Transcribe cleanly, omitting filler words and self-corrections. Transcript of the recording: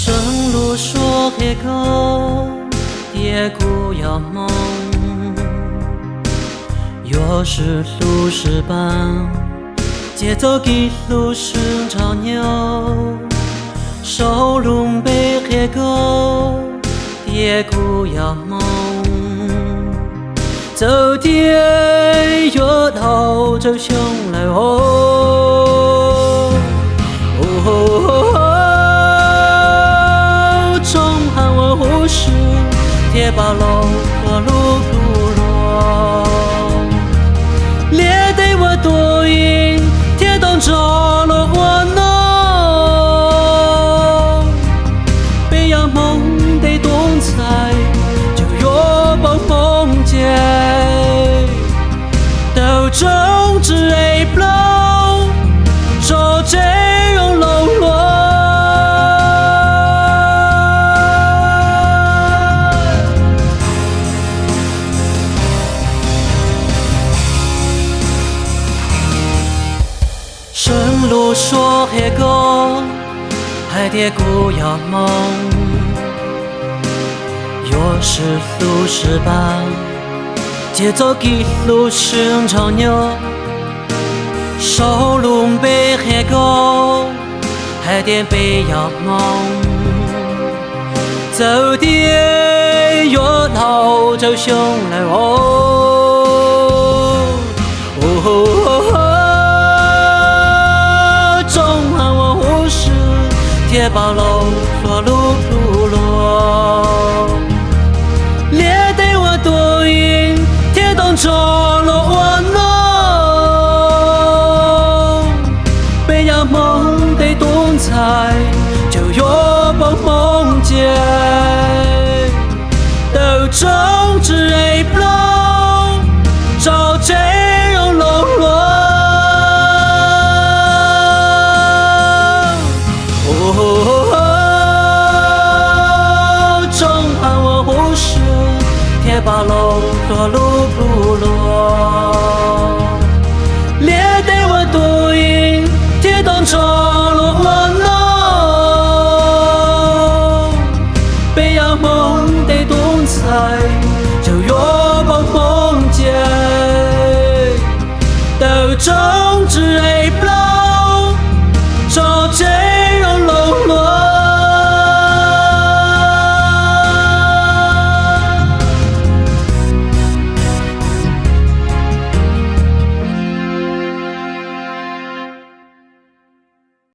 生路说黑口，跌孤遥梦。若是路是棒，节奏给路生潮牛。手龙背黑口，跌孤遥梦。走跌越头就凶来哦。中汉文武士，铁把楼和路路落。列队我多赢，铁动着了我弄。北洋梦得东财，就越帮梦见。斗争之 A blow， 周这用笼络。生路说黑狗，海蝶孤遥梦。若是路是棒，节奏给路生潮牛。手龙背黑狗，海蝶背遥梦。走跌越头就凶来哦。中汉文武士，铁把楼说路路落。列队我多赢，铁动着了我弄。北洋梦得东财，就越帮梦见。斗争之 A blow， 照这用笼络。中汉文武士，铁把楼说路路落。